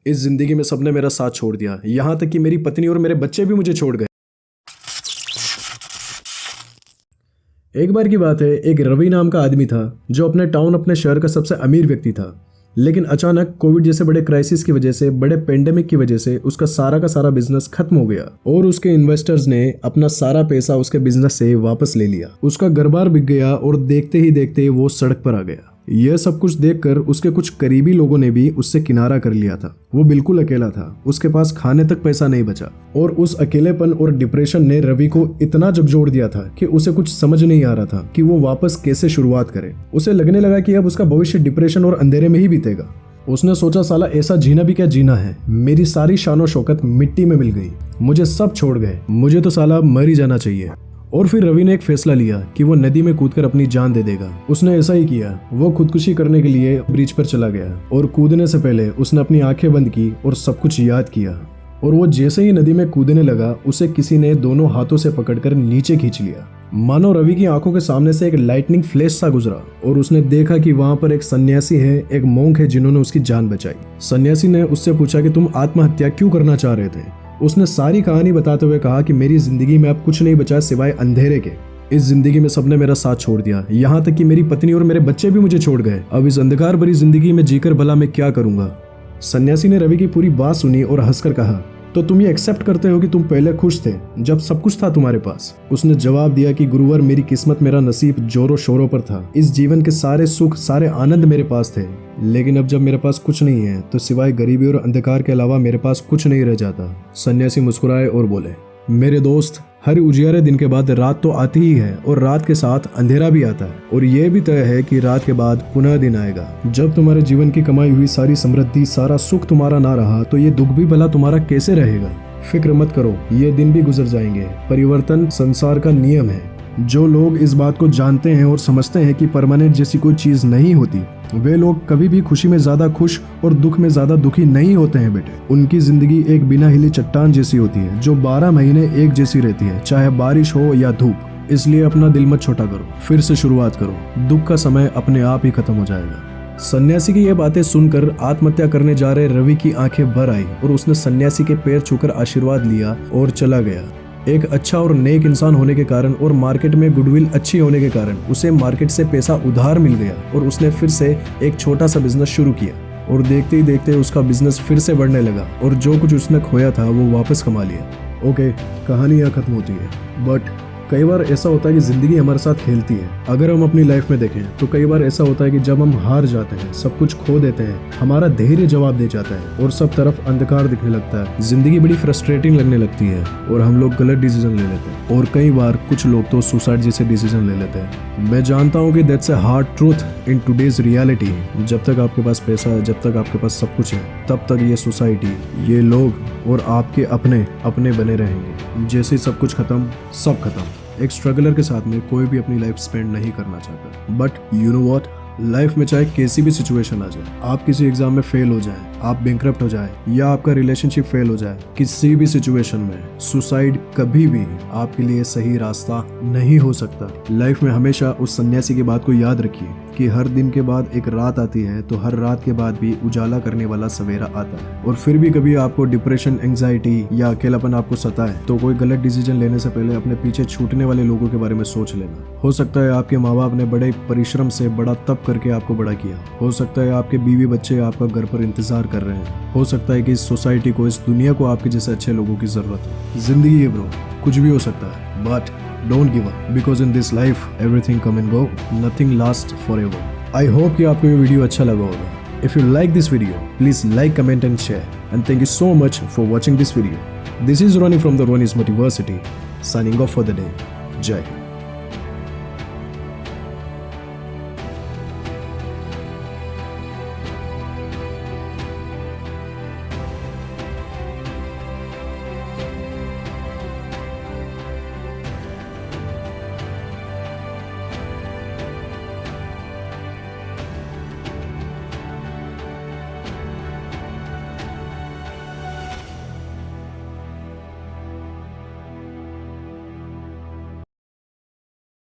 इस जिंदगी में सबने मेरा साथ छोड़ दिया, यहाँ तक कि मेरी पत्नी और मेरे बच्चे भी मुझे छोड़ गए। एक बार की बात है, एक रवि नाम का आदमी था जो अपने टाउन, अपने शहर का सबसे अमीर व्यक्ति था। लेकिन अचानक कोविड जैसे बड़े क्राइसिस की वजह से, बड़े पेंडेमिक की वजह से उसका सारा का सारा बिजनेस खत्म हो गया और उसके इन्वेस्टर्स ने अपना सारा पैसा उसके बिजनेस से वापस ले लिया। उसका घर बार बिक गया और देखते ही देखते वो सड़क पर आ गया। यह सब कुछ देखकर उसके कुछ करीबी लोगों ने भी उससे किनारा कर लिया था। वो बिल्कुल अकेला था, उसके पास खाने तक पैसा नहीं बचा और उस अकेलेपन और डिप्रेशन ने रवि को इतना झकझोर दिया था कि उसे कुछ समझ नहीं आ रहा था कि वो वापस कैसे शुरुआत करे। उसे लगने लगा कि अब उसका भविष्य डिप्रेशन और अंधेरे में ही बीतेगा। उसने सोचा, साला ऐसा जीना भी क्या जीना है, मेरी सारी शान और शौकत मिट्टी में मिल गई, मुझे सब छोड़ गए, मुझे तो साला मर ही जाना चाहिए। और फिर रवि ने एक फैसला लिया कि वो नदी में कूदकर अपनी जान दे देगा। उसने ऐसा ही किया। वो खुदकुशी करने के लिए ब्रिज पर चला गया और कूदने से पहले उसने अपनी आंखें बंद की और सब कुछ याद किया। और वो जैसे ही नदी में कूदने लगा, उसे किसी ने दोनों हाथों से पकड़कर नीचे खींच लिया। मानो रवि की आंखों के सामने से एक लाइटनिंग फ्लैश सा गुजरा और उसने देखा कि वहां पर एक सन्यासी है, एक मोंक है जिन्होंने उसकी जान बचाई। सन्यासी ने उससे पूछा कि तुम आत्महत्या क्यों करना चाह रहे थे। उसने सारी कहानी बताते हुए कहा कि मेरी जिंदगी में अब कुछ नहीं बचा सिवाय अंधेरे के। इस जिंदगी में सबने मेरा साथ छोड़ दिया, यहाँ तक कि मेरी पत्नी और मेरे बच्चे भी मुझे छोड़ गए। अब इस अंधकार भरी जिंदगी में जीकर भला मैं क्या करूंगा। सन्यासी ने रवि की पूरी बात सुनी और हंसकर कहा, तो तुम ये एक्सेप्ट करते हो कि तुम पहले खुश थे जब सब कुछ था तुम्हारे पास। उसने जवाब दिया कि गुरुवर, मेरी किस्मत, मेरा नसीब जोरों शोरों पर था। इस जीवन के सारे सुख, सारे आनंद मेरे पास थे, लेकिन अब जब मेरे पास कुछ नहीं है तो सिवाय गरीबी और अंधकार के अलावा मेरे पास कुछ नहीं रह जाता। सन्यासी मुस्कुराए और बोले, मेरे दोस्त, हर उजियारे दिन के बाद रात तो आती ही है और रात के साथ अंधेरा भी आता है। और यह भी तय है कि रात के बाद पुनः दिन आएगा। जब तुम्हारे जीवन की कमाई हुई सारी समृद्धि, सारा सुख तुम्हारा ना रहा तो ये दुख भी भला तुम्हारा कैसे रहेगा। फिक्र मत करो, ये दिन भी गुजर जाएंगे। परिवर्तन संसार का नियम है। जो लोग इस बात को जानते हैं और समझते हैं कि परमानेंट जैसी कोई चीज नहीं होती, वे लोग कभी भी खुशी में ज्यादा खुश और दुख में ज्यादा दुखी नहीं होते हैं बेटे। उनकी जिंदगी एक बिना हिली चट्टान जैसी होती है जो 12 महीने एक जैसी रहती है, चाहे बारिश हो या धूप। इसलिए अपना दिल मत छोटा करो, फिर से शुरुआत करो। दुख का समय अपने आप ही खत्म हो जाएगा। सन्यासी की ये बातें सुनकर आत्महत्या करने जा रहे रवि की आंखें भर आई और उसने सन्यासी के पैर छूकर आशीर्वाद लिया और चला गया। एक अच्छा और नेक इंसान होने के कारण और मार्केट में गुडविल अच्छी होने के कारण उसे मार्केट से पैसा उधार मिल गया और उसने फिर से एक छोटा सा बिजनेस शुरू किया। और देखते ही देखते उसका बिजनेस फिर से बढ़ने लगा और जो कुछ उसने खोया था वो वापस कमा लिया। ओके, कहानी यहाँ खत्म होती है, बट कई बार ऐसा होता है कि जिंदगी हमारे साथ खेलती है। अगर हम अपनी लाइफ में देखें तो कई बार ऐसा होता है कि जब हम हार जाते हैं, सब कुछ खो देते हैं, हमारा धैर्य जवाब दे जाता है और सब तरफ अंधकार दिखने लगता है। जिंदगी बड़ी फ्रस्ट्रेटिंग लगने लगती है और हम लोग गलत डिसीजन ले लेते हैं। और कई बार कुछ लोग तो सुसाइड जैसे डिसीजन ले लेते हैं। मैं जानता हूँ कि that's a hard truth in today's reality. जब तक आपके पास पैसा है, जब तक आपके पास सब कुछ है, तब तक ये सोसाइटी, ये लोग और आपके अपने अपने बने रहेंगे। जैसे सब कुछ खत्म, सब खत्म। एक स्ट्रगलर के साथ में कोई भी अपनी लाइफ स्पेंड नहीं करना चाहता। But you know what, life में चाहे कैसी भी सिचुएशन आ जाए, आप किसी एग्जाम में फेल हो जाए, आप बैंकरप्ट हो जाए या आपका रिलेशनशिप फेल हो जाए, किसी भी सिचुएशन में सुसाइड कभी भी आपके लिए सही रास्ता नहीं हो सकता। लाइफ में हमेशा उस सन्यासी की बात को याद रखिए कि हर दिन के बाद एक रात आती है तो हर रात के बाद भी उजाला करने वाला सवेरा आता है। और फिर भी कभी आपको डिप्रेशन, एंजाइटी या अकेलापन आपको सताए तो कोई गलत डिसीजन लेने से पहले अपने पीछे छूटने वाले लोगों के बारे में सोच लेना। हो सकता है आपके माँ बाप ने बड़े परिश्रम से बड़ा तप करके आपको बड़ा किया। हो सकता है आपके बीवी बच्चे आपका घर पर इंतजार कर रहे हैं। हो सकता है कि इस सोसाइटी को, इस दुनिया को आपके जैसे अच्छे लोगों की जरूरत है। जिंदगी है ब्रो, कुछ भी हो सकता है, but don't give up because in this life everything come and go, nothing lasts forever. I hope कि आपको ये वीडियो अच्छा लगा होगा। If you like this video, please like, comment and share. And thank you so much for watching this video. This is Ronnie from the Ronnie's Motiversity, signing off for the day. Jai Hind.